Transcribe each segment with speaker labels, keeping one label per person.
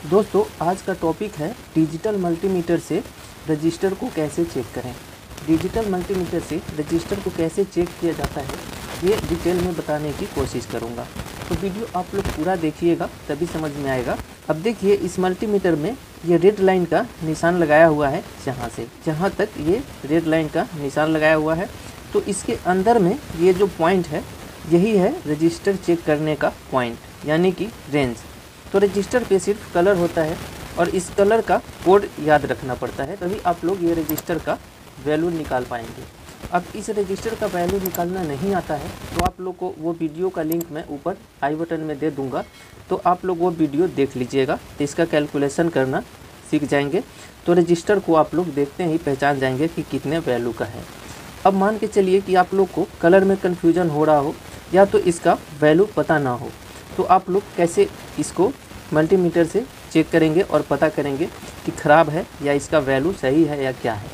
Speaker 1: दोस्तों आज का टॉपिक है डिजिटल मल्टीमीटर से रजिस्टर को कैसे चेक करें। डिजिटल मल्टीमीटर से रजिस्टर को कैसे चेक किया जाता है ये डिटेल में बताने की कोशिश करूंगा, तो वीडियो आप लोग पूरा देखिएगा तभी समझ में आएगा। अब देखिए इस मल्टीमीटर में ये रेड लाइन का निशान लगाया हुआ है, जहाँ तक ये रेड लाइन का निशान लगाया हुआ है, तो इसके अंदर में ये जो पॉइंट है यही है रजिस्टर चेक करने का पॉइंट, यानी कि रेंज। तो रजिस्टर पे सिर्फ कलर होता है और इस कलर का कोड याद रखना पड़ता है, तभी आप लोग ये रजिस्टर का वैल्यू निकाल पाएंगे। अब इस रजिस्टर का वैल्यू निकालना नहीं आता है तो आप लोग को वो वीडियो का लिंक मैं ऊपर आई बटन में दे दूंगा, तो आप लोग वो वीडियो देख लीजिएगा, तो इसका कैलकुलेशन करना सीख जाएंगे। तो रजिस्टर को आप लोग देखते ही पहचान जाएंगे कि कितने वैल्यू का है। अब मान के चलिए कि आप लोग को कलर में कन्फ्यूजन हो रहा हो या तो इसका वैल्यू पता ना हो, तो आप लोग कैसे इसको मल्टीमीटर से चेक करेंगे और पता करेंगे कि ख़राब है या इसका वैल्यू सही है या क्या है।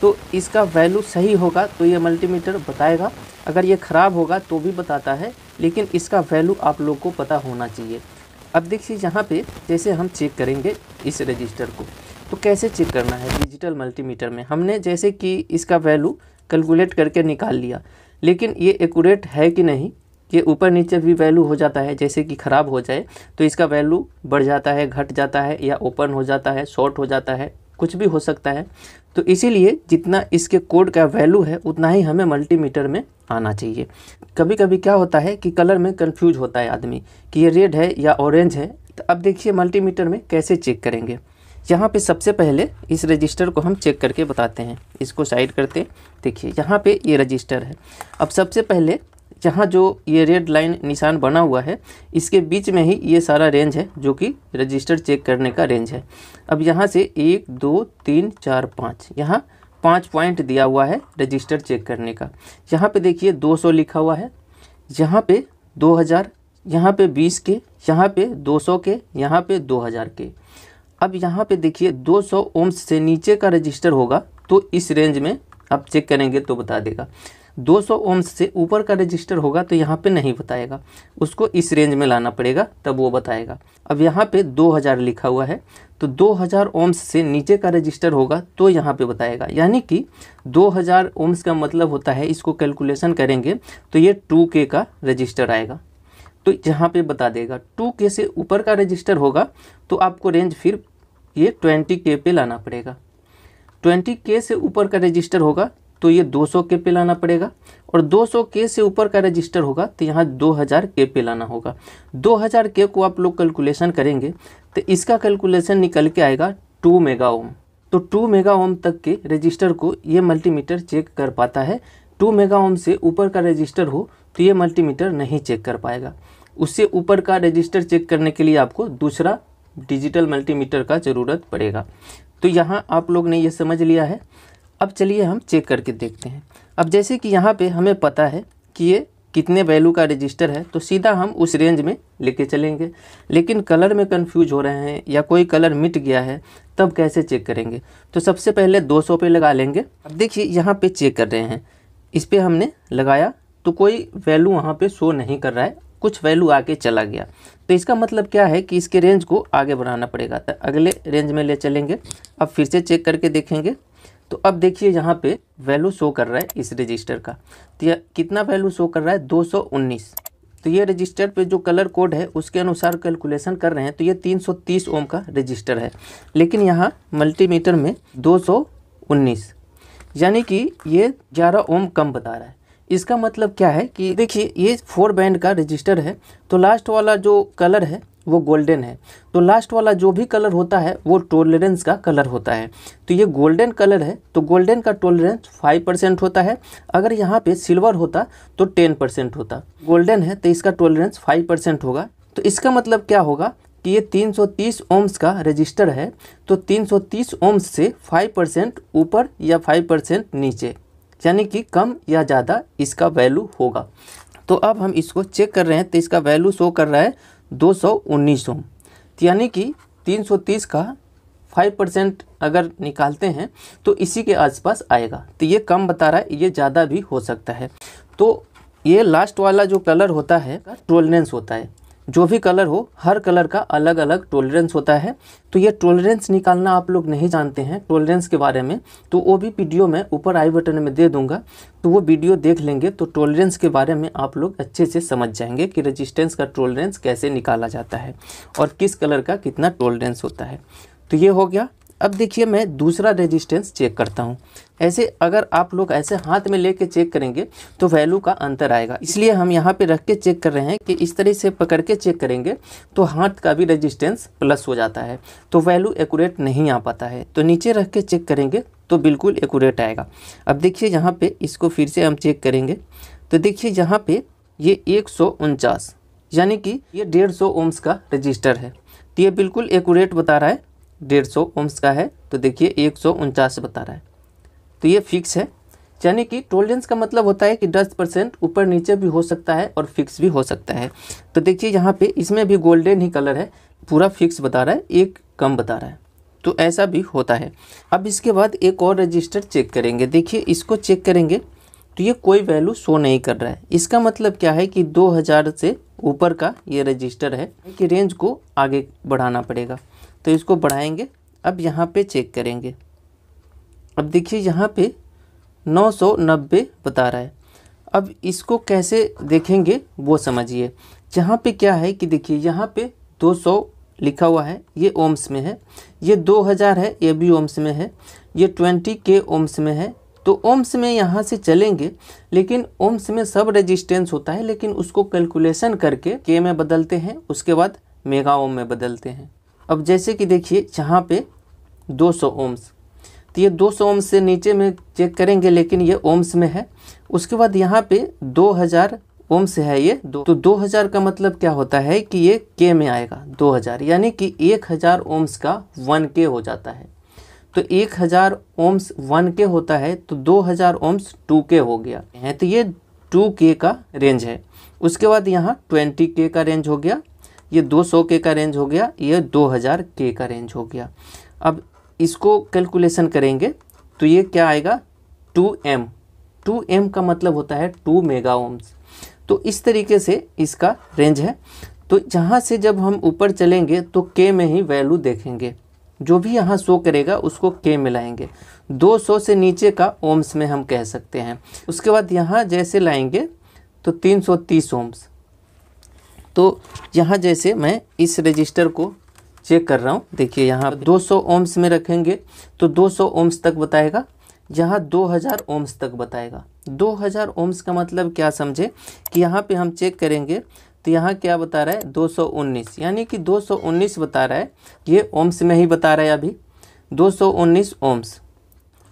Speaker 1: तो इसका वैल्यू सही होगा तो ये मल्टीमीटर बताएगा, अगर ये ख़राब होगा तो भी बताता है, लेकिन इसका वैल्यू आप लोग को पता होना चाहिए। अब देखिए यहाँ पे जैसे हम चेक करेंगे इस रजिस्टर को, तो कैसे चेक करना है डिजिटल मल्टीमीटर में। हमने जैसे कि इसका वैल्यू कैलकुलेट करके निकाल लिया, लेकिन ये एक्यूरेट है कि नहीं, ये ऊपर नीचे भी वैल्यू हो जाता है। जैसे कि ख़राब हो जाए तो इसका वैल्यू बढ़ जाता है, घट जाता है, या ओपन हो जाता है, शॉर्ट हो जाता है, कुछ भी हो सकता है। तो इसीलिए जितना इसके कोड का वैल्यू है उतना ही हमें मल्टीमीटर में आना चाहिए। कभी कभी क्या होता है कि कलर में कंफ्यूज होता है आदमी कि ये रेड है या ऑरेंज है। तो अब देखिए मल्टीमीटर में कैसे चेक करेंगे। यहाँ पे सबसे पहले इस रजिस्टर को हम चेक करके बताते हैं। इसको साइड करते, देखिए यहाँ पे ये रजिस्टर है। अब सबसे पहले जहाँ जो ये रेड लाइन निशान बना हुआ है इसके बीच में ही ये सारा रेंज है जो कि रजिस्टर चेक करने का रेंज है। अब यहाँ से 1 2 3 4 5, यहाँ 5 पॉइंट दिया हुआ है रजिस्टर चेक करने का। यहाँ पे देखिए 200 लिखा हुआ है, यहाँ पे 2000, यहाँ पे 20 के, यहाँ पे 200 के, यहाँ पे 2000 के। अब यहाँ पे देखिए 200 ओम्स से नीचे का रजिस्टर होगा तो इस रेंज में आप चेक करेंगे तो बता देगा। 200 ओम्स से ऊपर का रजिस्टर होगा तो यहाँ पे नहीं बताएगा, उसको इस रेंज में लाना पड़ेगा तब वो बताएगा। अब यहाँ पे 2000 लिखा हुआ है, तो 2000 ओम्स से नीचे का रजिस्टर होगा तो यहाँ पे बताएगा, यानी कि 2000 ओम्स का मतलब होता है, इसको कैलकुलेशन करेंगे तो ये 2K का रजिस्टर आएगा, तो यहाँ पे बता देगा। 2K से ऊपर का रजिस्टर होगा तो आपको रेंज फिर ये 20K पे लाना पड़ेगा। 20K से ऊपर का रजिस्टर होगा तो ये 200K पे लाना पड़ेगा, और 200K से ऊपर का रजिस्टर होगा तो यहाँ 2000K पे लाना होगा। 2000K को आप लोग कैलकुलेशन करेंगे तो इसका कैलकुलेशन निकल के आएगा 2 मेगा ओम। तो 2 मेगा ओम तक के रजिस्टर को ये मल्टीमीटर चेक कर पाता है। 2 मेगा ओम से ऊपर का रजिस्टर हो तो ये मल्टीमीटर नहीं चेक कर पाएगा। उससे ऊपर का रजिस्टर चेक करने के लिए आपको दूसरा डिजिटल मल्टीमीटर का ज़रूरत पड़ेगा। तो यहाँ आप लोग ने ये समझ लिया है। अब चलिए हम चेक करके देखते हैं। अब जैसे कि यहाँ पे हमें पता है कि ये कितने वैल्यू का रजिस्टर है, तो सीधा हम उस रेंज में लेके चलेंगे। लेकिन कलर में कंफ्यूज हो रहे हैं या कोई कलर मिट गया है, तब कैसे चेक करेंगे। तो सबसे पहले 200 पे लगा लेंगे। अब देखिए यहाँ पे चेक कर रहे हैं, इस पर हमने लगाया तो कोई वैल्यू वहाँ पे शो नहीं कर रहा है, कुछ वैल्यू आगे चला गया। तो इसका मतलब क्या है कि इसके रेंज को आगे बढ़ाना पड़ेगा, तो अगले रेंज में ले चलेंगे। अब फिर से चेक करके देखेंगे तो अब देखिए यहाँ पे वैल्यू शो कर रहा है इस रजिस्टर का, तो यह कितना वैल्यू शो कर रहा है 219। तो ये रजिस्टर पे जो कलर कोड है उसके अनुसार कैलकुलेशन कर रहे हैं तो ये 330 ओम का रजिस्टर है, लेकिन यहाँ मल्टीमीटर में 219, यानी कि ये 11 ओम कम बता रहा है। इसका मतलब क्या है कि देखिए ये 4 बैंड का रजिस्टर है, तो लास्ट वाला जो कलर है वो गोल्डन है, तो लास्ट वाला जो भी कलर होता है वो टॉलरेंस का कलर होता है। तो ये गोल्डन कलर है तो गोल्डन का टॉलरेंस 5% होता है। अगर यहाँ पे सिल्वर होता तो 10% होता। गोल्डन है तो इसका टॉलरेंस 5% होगा। तो इसका मतलब क्या होगा कि ये 330 ओम्स का रजिस्टर है, तो 330 ओम्स से 5% ऊपर या 5% नीचे, यानी कि कम या ज़्यादा इसका वैल्यू होगा। तो अब हम इसको चेक कर रहे हैं तो इसका वैल्यू शो कर रहा है 219 ओम, यानी कि 330 का 5% अगर निकालते हैं तो इसी के आसपास आएगा। तो ये कम बता रहा है, ये ज़्यादा भी हो सकता है। तो ये लास्ट वाला जो कलर होता है टॉलरेंस होता है, जो भी कलर हो, हर कलर का अलग अलग टॉलरेंस होता है। तो ये टॉलरेंस निकालना आप लोग नहीं जानते हैं टॉलरेंस के बारे में, तो वो भी वीडियो मैं ऊपर आई बटन में दे दूंगा, तो वो वीडियो देख लेंगे तो टॉलरेंस के बारे में आप लोग अच्छे से समझ जाएंगे कि रेजिस्टेंस का टॉलरेंस कैसे निकाला जाता है और किस कलर का कितना टॉलरेंस होता है। तो ये हो गया। अब देखिए मैं दूसरा रेजिस्टेंस चेक करता हूँ। ऐसे अगर आप लोग ऐसे हाथ में लेके चेक करेंगे तो वैल्यू का अंतर आएगा, इसलिए हम यहाँ पे रख के चेक कर रहे हैं कि इस तरह से पकड़ के चेक करेंगे तो हाथ का भी रेजिस्टेंस प्लस हो जाता है, तो वैल्यू एक्यूरेट नहीं आ पाता है। तो नीचे रख के चेक करेंगे तो बिल्कुल एक्यूरेट आएगा। अब देखिए यहाँ पे इसको फिर से हम चेक करेंगे तो देखिए यहाँ पे ये 149 यानी कि ये 150 ओम्स का रजिस्टर है, तो ये बिल्कुल एक्यूरेट बता रहा है 150 ओम्स का है। तो देखिए 149 बता रहा है, तो ये फिक्स है। यानी कि टॉलरेंस का मतलब होता है कि 10% ऊपर नीचे भी हो सकता है और फिक्स भी हो सकता है। तो देखिए यहाँ पे इसमें भी गोल्डन ही कलर है, पूरा फिक्स बता रहा है, एक कम बता रहा है, तो ऐसा भी होता है। अब इसके बाद एक और रजिस्टर चेक करेंगे। देखिए इसको चेक करेंगे तो ये कोई वैल्यू शो नहीं कर रहा है। इसका मतलब क्या है कि 2000 से ऊपर का ये रजिस्टर है कि रेंज को आगे बढ़ाना पड़ेगा, तो इसको बढ़ाएंगे। अब यहाँ पे चेक करेंगे, अब देखिए यहाँ पे 990 बता रहा है। अब इसको कैसे देखेंगे वो समझिए। यहाँ पे क्या है कि देखिए यहाँ पे 200 लिखा हुआ है, ये ओम्स में है, ये 2000 है, ये भी ओम्स में है, ये 20K ओम्स में है। तो ओम्स में यहाँ से चलेंगे, लेकिन ओम्स में सब रेजिस्टेंस होता है, लेकिन उसको कैलकुलेशन करके के में बदलते हैं, उसके बाद मेगा ओम में बदलते हैं। अब जैसे कि देखिए यहाँ पे 200 ओम्स, तो ये 200 ओम्स से नीचे में चेक करेंगे, लेकिन ये ओम्स में है। उसके बाद यहाँ पे 2000 ओम्स है ये तो 2000 का मतलब क्या होता है कि ये के में आएगा 2000, यानी कि 1000 ओम्स का 1K हो जाता है। तो 1000 ओम्स 1K होता है, तो 2000 ओम्स 2K हो गया है, तो ये 2K का रेंज है। उसके बाद यहाँ 20K का रेंज हो गया, ये 200K का रेंज हो गया, ये 2000K का रेंज हो गया। अब इसको कैलकुलेशन करेंगे तो ये क्या आएगा 2M। 2M का मतलब होता है 2 मेगा ओम्स। तो इस तरीके से इसका रेंज है। तो जहाँ से जब हम ऊपर चलेंगे तो K में ही वैल्यू देखेंगे, जो भी यहाँ शो करेगा उसको K में लाएंगे। 200 से नीचे का ओम्स में हम कह सकते हैं। उसके बाद यहाँ जैसे लाएंगे तो 330 ओम्स। तो यहाँ जैसे मैं इस रजिस्टर को चेक कर रहा हूँ, देखिए यहाँ 200 ओम्स में रखेंगे तो 200 ओम्स तक बताएगा, यहाँ 2000 ओम्स तक बताएगा। 2000 ओम्स का मतलब क्या समझे कि यहाँ पे हम चेक करेंगे तो यहाँ क्या बता रहा है 219, यानी कि 219 बता रहा है, ये ओम्स में ही बता रहा है अभी 219 ओम्स।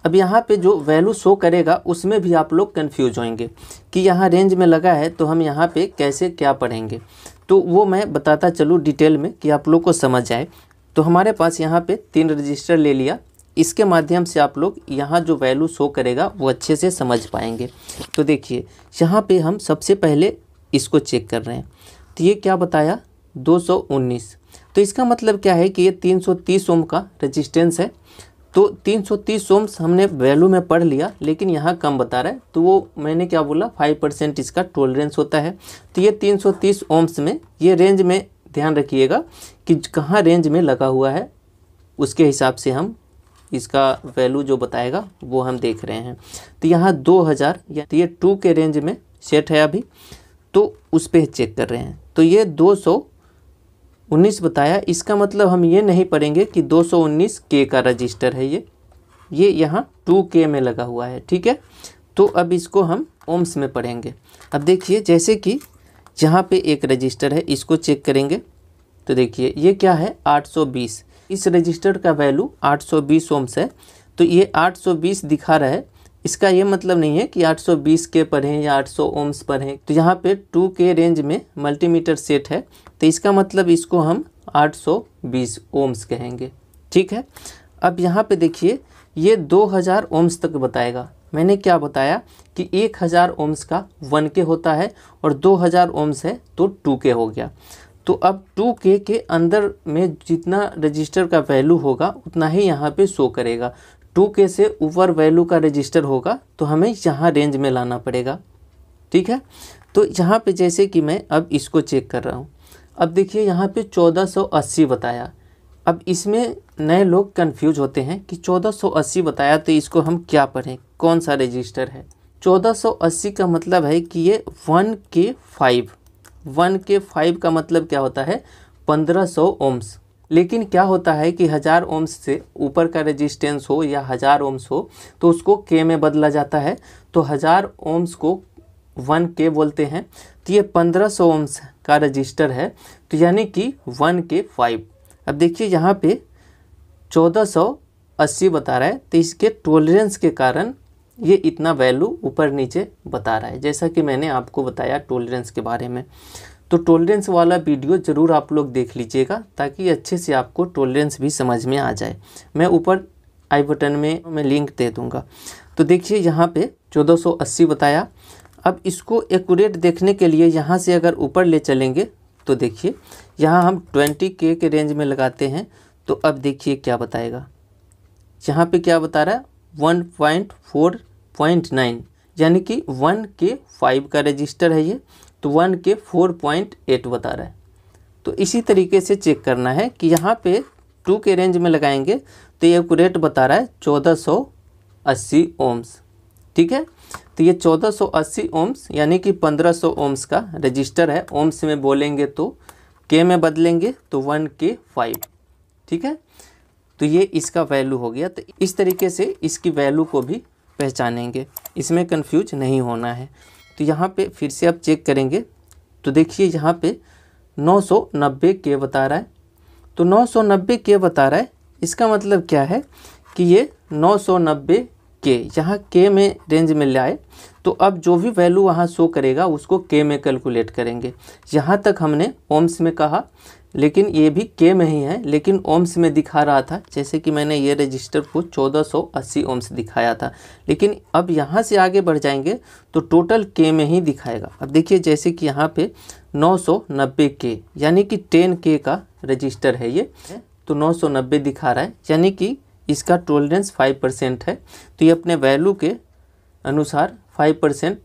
Speaker 1: अब यहाँ पे जो वैल्यू शो करेगा उसमें भी आप लोग कंफ्यूज होंगे कि यहाँ रेंज में लगा है, तो हम यहाँ पे कैसे क्या पढ़ेंगे, तो वो मैं बताता चलूँ डिटेल में कि आप लोग को समझ आए। तो हमारे पास यहाँ पे 3 रजिस्टर ले लिया, इसके माध्यम से आप लोग यहाँ जो वैल्यू शो करेगा वो अच्छे से समझ पाएंगे। तो देखिए यहाँ पे हम सबसे पहले इसको चेक कर रहे हैं, तो ये क्या बताया 219। तो इसका मतलब क्या है कि ये 330 ओम का रजिस्टेंस है। तो 330 ओम्स हमने वैल्यू में पढ़ लिया, लेकिन यहाँ कम बता रहा है, तो वो मैंने क्या बोला 5% इसका टॉलरेंस होता है। तो ये 330 ओम्स में, ये रेंज में ध्यान रखिएगा कि कहाँ रेंज में लगा हुआ है, उसके हिसाब से हम इसका वैल्यू जो बताएगा वो हम देख रहे हैं। तो यहाँ 2000 या तो ये 2 के रेंज में सेट है अभी, तो उस पर चेक कर रहे हैं। तो ये 219 बताया, इसका मतलब हम ये नहीं पढ़ेंगे कि 219K का रजिस्टर है ये यहाँ 2K में लगा हुआ है, ठीक है। तो अब इसको हम ओम्स में पढ़ेंगे। अब देखिए जैसे कि यहाँ पे एक रजिस्टर है, इसको चेक करेंगे तो देखिए ये क्या है 820, इस रजिस्टर का वैल्यू 820 ओम्स है। तो ये 820 दिखा रहा है, इसका ये मतलब नहीं है कि 820K पढ़ें या 800 ओम्स पढ़ें। तो यहाँ पे 2K रेंज में मल्टीमीटर सेट है, तो इसका मतलब इसको हम 820 ओम्स कहेंगे, ठीक है। अब यहाँ पे देखिए ये 2000 ओम्स तक बताएगा। मैंने क्या बताया कि 1000 ओम्स का 1K होता है और 2000 ओम्स है तो 2K हो गया। तो अब 2K के अंदर में जितना रजिस्टर का वैल्यू होगा उतना ही यहाँ पे शो करेगा। 2K से ऊपर वैल्यू का रजिस्टर होगा तो हमें यहाँ रेंज में लाना पड़ेगा, ठीक है। तो यहाँ पे जैसे कि मैं अब इसको चेक कर रहा हूँ, अब देखिए यहाँ पे 1480 बताया। अब इसमें नए लोग कंफ्यूज होते हैं कि 1480 बताया तो इसको हम क्या पढ़ें, कौन सा रजिस्टर है। 1480 का मतलब है कि ये 1K5, 1K5 का मतलब क्या होता है, 1500 ओम्स। लेकिन क्या होता है कि 1000 ओम्स से ऊपर का रेजिस्टेंस हो या 1000 ओम्स हो तो उसको के में बदला जाता है। तो 1000 ओम्स को 1K बोलते हैं। तो ये 1500 ओम्स का रजिस्टर है, तो यानी कि 1K5। अब देखिए यहाँ पे 1480 बता रहा है, तो इसके टॉलरेंस के कारण ये इतना वैल्यू ऊपर नीचे बता रहा है, जैसा कि मैंने आपको बताया टॉलरेंस के बारे में। तो टॉलरेंस वाला वीडियो ज़रूर आप लोग देख लीजिएगा ताकि अच्छे से आपको टॉलरेंस भी समझ में आ जाए। मैं ऊपर आई बटन में मैं लिंक दे दूँगा। तो देखिए यहाँ पे 1480 बताया। अब इसको एक्यूरेट देखने के लिए यहाँ से अगर ऊपर ले चलेंगे तो देखिए यहाँ हम 20K के रेंज में लगाते हैं। तो अब देखिए क्या बताएगा, यहाँ पे क्या बता रहा है 1.4.9, यानी कि 1K5 का रजिस्टर है ये, तो 1K4.8 बता रहा है। तो इसी तरीके से चेक करना है कि यहाँ पे 2 के रेंज में लगाएंगे तो ये एक्यूरेट बता रहा है 1480 ओम्स। ठीक है, तो ये 1480 ओम्स यानी कि 1500 ओम्स का रजिस्टर है। ओम्स में बोलेंगे तो के में बदलेंगे तो 1K5। ठीक है, तो ये इसका वैल्यू हो गया। तो इस तरीके से इसकी वैल्यू को भी पहचानेंगे, इसमें कंफ्यूज नहीं होना है। तो यहाँ पे फिर से आप चेक करेंगे तो देखिए यहाँ पे 990K बता रहा है। तो 990K बता रहा है, इसका मतलब क्या है कि ये 990K यहाँ के में रेंज में लाए, तो अब जो भी वैल्यू वहाँ शो करेगा उसको के में कैलकुलेट करेंगे। यहाँ तक हमने ओम्स में कहा, लेकिन ये भी के में ही है, लेकिन ओम्स में दिखा रहा था। जैसे कि मैंने ये रजिस्टर को 1480 ओम्स दिखाया था, लेकिन अब यहाँ से आगे बढ़ जाएंगे तो टोटल के में ही दिखाएगा। अब देखिए जैसे कि यहाँ पे 990K यानी कि 10K का रजिस्टर है ये, तो 990 दिखा रहा है, यानी कि इसका टॉलरेंस 5% है। तो ये अपने वैल्यू के अनुसार 5%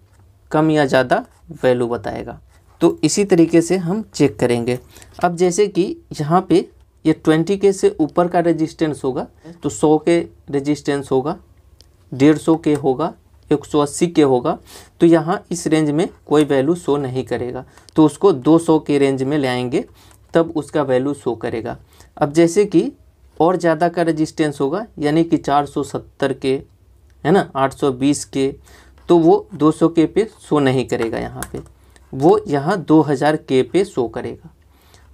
Speaker 1: कम या ज़्यादा वैल्यू बताएगा। तो इसी तरीके से हम चेक करेंगे। अब जैसे कि यहाँ पे ये 20K से ऊपर का रेजिस्टेंस होगा तो 100 के रेजिस्टेंस होगा, 150K होगा, 180K होगा। तो यहाँ इस रेंज में कोई वैल्यू शो नहीं करेगा, तो उसको 200 के रेंज में ले आएंगे तब उसका वैल्यू शो करेगा। अब जैसे कि और ज़्यादा का रेजिस्टेंस होगा यानी कि 470K है ना, 820K, तो वो 200K पे शो नहीं करेगा, यहाँ पे वो यहाँ 2000K पे शो करेगा।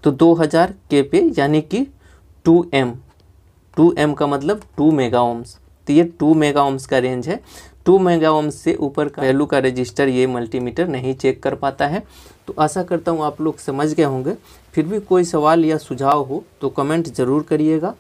Speaker 1: तो 2000K पे यानी कि 2M का मतलब 2 मेगा ओम्स। तो ये 2 मेगा ओम्स का रेंज है। 2 मेगा ओम्स से ऊपर का वैल्यू का रजिस्टर ये मल्टीमीटर नहीं चेक कर पाता है। तो आशा करता हूँ आप लोग समझ गए होंगे। फिर भी कोई सवाल या सुझाव हो तो कमेंट ज़रूर करिएगा।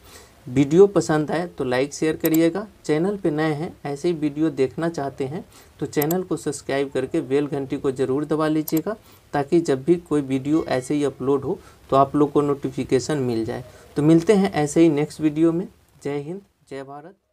Speaker 1: वीडियो पसंद आए तो लाइक शेयर करिएगा। चैनल पे नए हैं, ऐसे ही वीडियो देखना चाहते हैं तो चैनल को सब्सक्राइब करके बेल घंटी को ज़रूर दबा लीजिएगा, ताकि जब भी कोई वीडियो ऐसे ही अपलोड हो तो आप लोग को नोटिफिकेशन मिल जाए। तो मिलते हैं ऐसे ही नेक्स्ट वीडियो में। जय हिंद, जय भारत।